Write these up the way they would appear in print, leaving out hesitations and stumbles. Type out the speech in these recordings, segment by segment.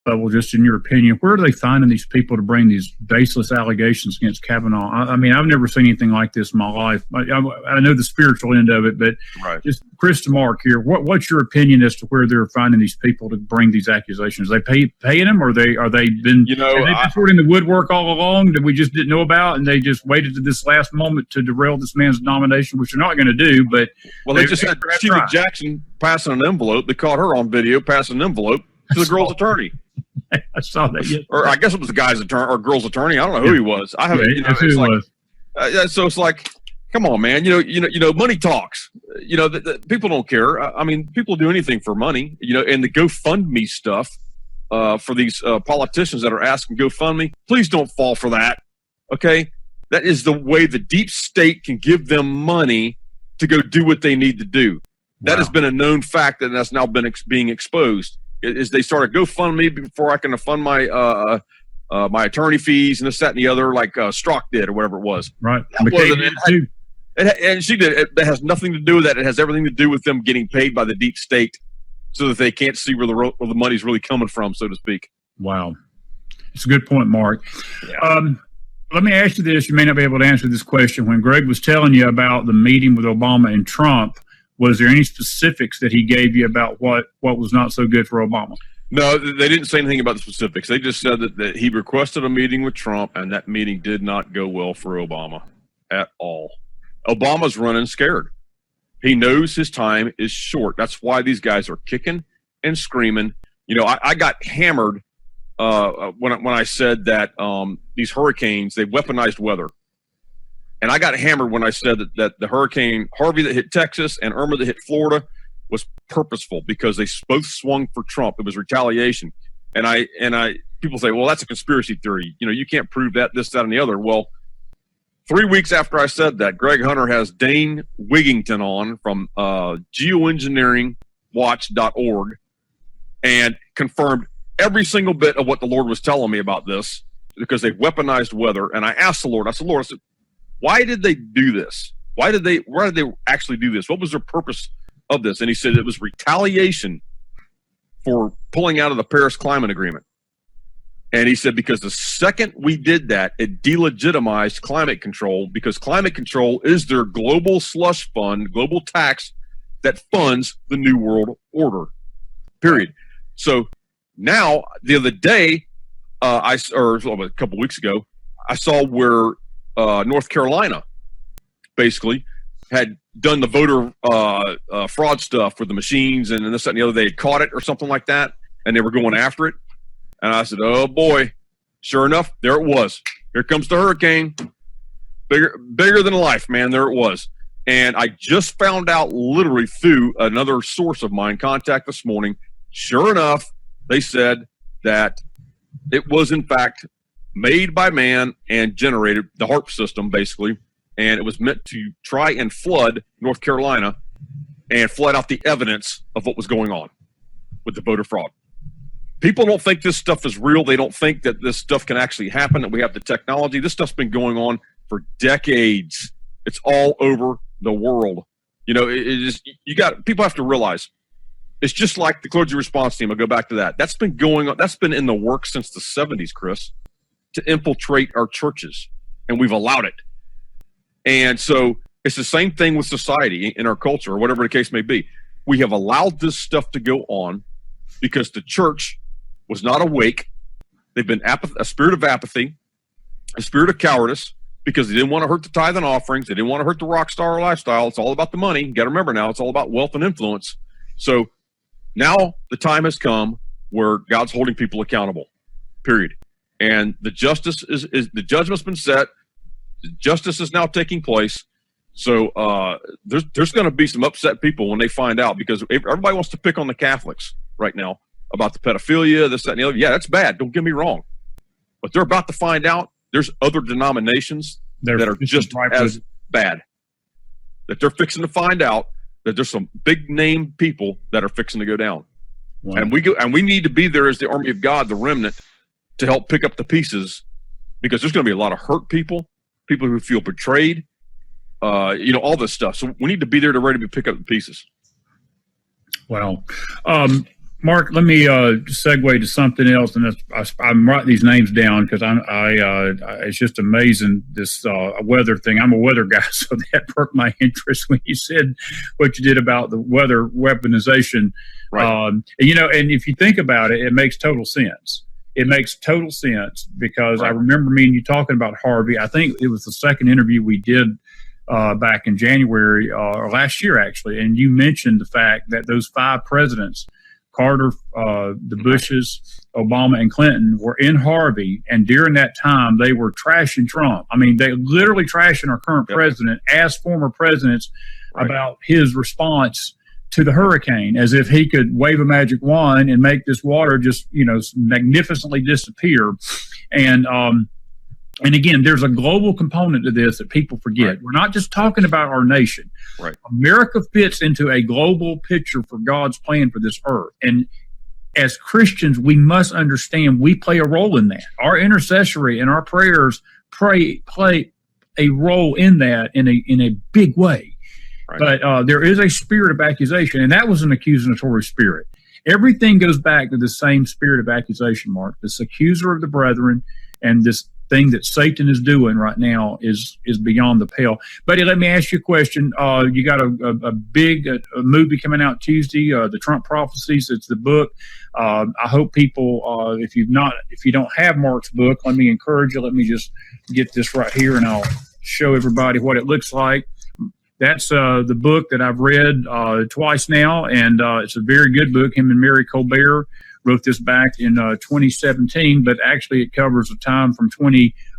level, just in your opinion, where are they finding these people to bring these baseless allegations against Kavanaugh? I mean, I've never seen anything like this in my life. I know the spiritual end of it, but just Chris to Mark here, what's your opinion as to where they're finding these people to bring these accusations? Are they paying them, or are they been sort of in the woodwork all along that we just didn't know about, and they just waited to this last moment to derail this man's nomination, which they're not going to do? But they just had Stephen Jackson passing an envelope. They caught her on video passing an envelope to the girl's attorney. I saw that. Yes. Or I guess it was the guy's attorney or girl's attorney. I don't know who he was. I haven't. So it's like, come on, man. Money talks. People don't care. I mean, people do anything for money. And the GoFundMe stuff for these politicians that are asking GoFundMe. Please don't fall for that. Okay, that is the way the deep state can give them money to go do what they need to do. That has been a known fact, and that's now been being exposed. Is they started GoFundMe before I can fund my my attorney fees and this, that, and the other, like Strzok did or whatever it was. Right. And she did. That has nothing to do with that. It has everything to do with them getting paid by the deep state, so that they can't see where the money's really coming from, so to speak. Wow, it's a good point, Mark. Yeah. Let me ask you this. You may not be able to answer this question. When Greg was telling you about the meeting with Obama and Trump, was there any specifics that he gave you about what was not so good for Obama? No, they didn't say anything about the specifics. They just said that he requested a meeting with Trump, and that meeting did not go well for Obama at all. Obama's running scared. He knows his time is short. That's why these guys are kicking and screaming. I got hammered when I said that these hurricanes, they weaponized weather. And I got hammered when I said that the Hurricane Harvey that hit Texas and Irma that hit Florida was purposeful because they both swung for Trump. It was retaliation. And people say, well, that's a conspiracy theory. You can't prove that, this, that, and the other. Well, 3 weeks after I said that, Greg Hunter has Dane Wigington on from geoengineeringwatch.org and confirmed every single bit of what the Lord was telling me about this, because they weaponized weather. And I asked the Lord, I said, why did they do this? Why did they actually do this? What was their purpose of this? And he said it was retaliation for pulling out of the Paris Climate Agreement. And he said, because the second we did that, it delegitimized climate control, because climate control is their global slush fund, global tax that funds the New World Order, period. So now, the other day, a couple weeks ago, I saw where North Carolina basically had done the voter fraud stuff with the machines and this, that, and the other. They had caught it or something like that, and they were going after it. And I said, oh, boy, sure enough, there it was. Here comes the hurricane. Bigger than life, man. There it was. And I just found out literally through another source of mine, contact this morning. Sure enough, they said that it was, in fact, made by man and generated, the HAARP system, basically. And it was meant to try and flood North Carolina and flood out the evidence of what was going on with the voter fraud. People don't think this stuff is real. They don't think that this stuff can actually happen, that we have the technology. This stuff's been going on for decades. It's all over the world. People have to realize, it's just like the clergy response team. I'll go back to that. That's been going on. That's been in the works since the 70s, Chris, to infiltrate our churches, and we've allowed it. And so it's the same thing with society in our culture, or whatever the case may be. We have allowed this stuff to go on because the church was not awake. They've been a spirit of apathy, a spirit of cowardice, because they didn't want to hurt the tithe and offerings. They didn't want to hurt the rock star lifestyle. It's all about the money. You got to remember now, it's all about wealth and influence. So now the time has come where God's holding people accountable, period. And the justice the judgment's been set. The justice is now taking place. So there's going to be some upset people when they find out, because everybody wants to pick on the Catholics right now about the pedophilia, this, that, and the other. Yeah, that's bad. Don't get me wrong. But they're about to find out there's other denominations that are just as bad. That they're fixing to find out that there's some big name people that are fixing to go down. Wow. And we need to be there as the army of God, the remnant, to help pick up the pieces, because there's going to be a lot of hurt people who feel betrayed, all this stuff. So we need to be there to ready to pick up the pieces. Wow. Mark, let me segue to something else, and I'm writing these names down because it's just amazing, this weather thing. I'm a weather guy, so that perked my interest when you said what you did about the weather weaponization. Right. And if you think about it, it makes total sense. It makes total sense because I remember me and you talking about Harvey. I think it was the second interview we did back in January or last year, actually, and you mentioned the fact that those 5 presidents, Carter, the Bushes, Obama, and Clinton, were in Harvey, and during that time, they were trashing Trump. I mean, they literally trashing our current president as former presidents about his response to the hurricane, as if he could wave a magic wand and make this water just, magnificently disappear. And again, there's a global component to this that people forget. We're not just talking about our nation. America fits into a global picture for God's plan for this earth. And as Christians, we must understand we play a role in that. Our intercessory and our prayers play a role in that in a big way. But there is a spirit of accusation, and that was an accusatory spirit. Everything goes back to the same spirit of accusation, Mark. This accuser of the brethren, and this thing that Satan is doing right now is beyond the pale. Buddy, let me ask you a question. You got a big movie coming out Tuesday, the Trump Prophecies. It's the book. I hope people, if you don't have Mark's book, let me encourage you. Let me just get this right here, and I'll show everybody what it looks like. That's the book that I've read twice now, and it's a very good book. Him and Mary Colbert wrote this back in 2017, but actually it covers a time from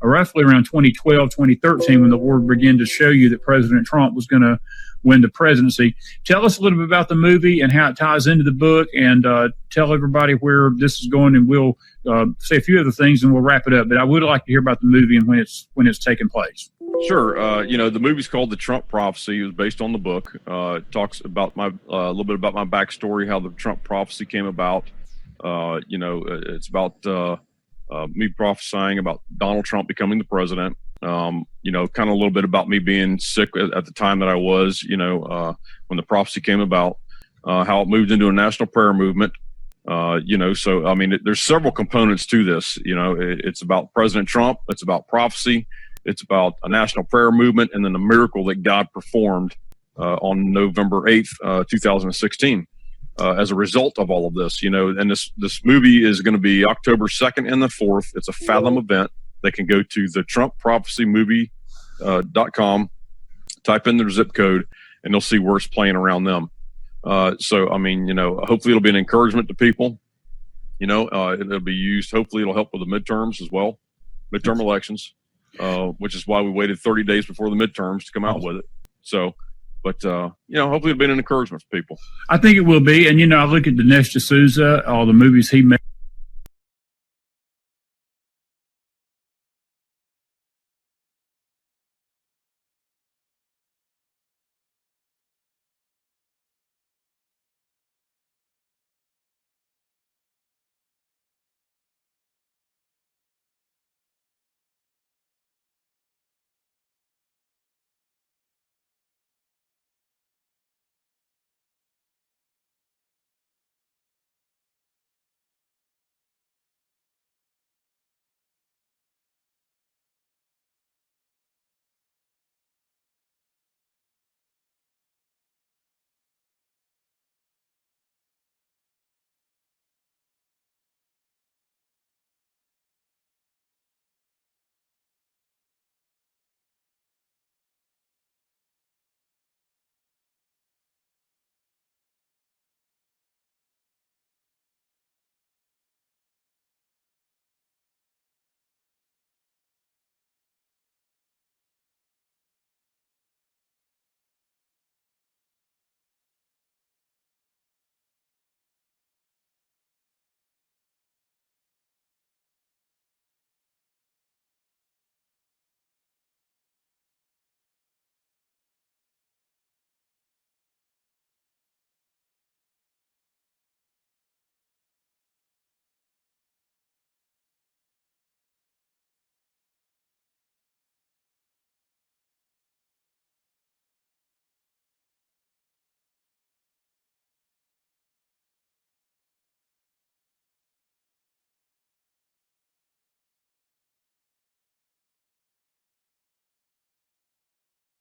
roughly around 2012, 2013, when the Lord began to show you that President Trump was going to win the presidency. Tell us a little bit about the movie and how it ties into the book, and tell everybody where this is going, and we'll say a few other things, and we'll wrap it up. But I would like to hear about the movie and when it's taking place. Sure. The movie's called The Trump Prophecy. It was based on the book. It talks about a little bit about my backstory, how the Trump prophecy came about. It's about me prophesying about Donald Trump becoming the president. Kind of a little bit about me being sick at the time that I was, when the prophecy came about, how it moved into a national prayer movement. There's several components to this. It's about President Trump. It's about prophecy. It's about a national prayer movement, and then the miracle that God performed on November 8th, 2016. As a result of all of this, and this movie is going to be October 2nd and the 4th. It's a Fathom event. They can go to the TrumpProphecyMovie.com, type in their zip code, and they'll see where it's playing around them. Hopefully it'll be an encouragement to people. It'll be used. Hopefully it'll help with the midterms as well, midterm elections, which is why we waited 30 days before the midterms to come out with it. So, but hopefully it'll be an encouragement for people. I think it will be. And, I look at Dinesh D'Souza, all the movies he made.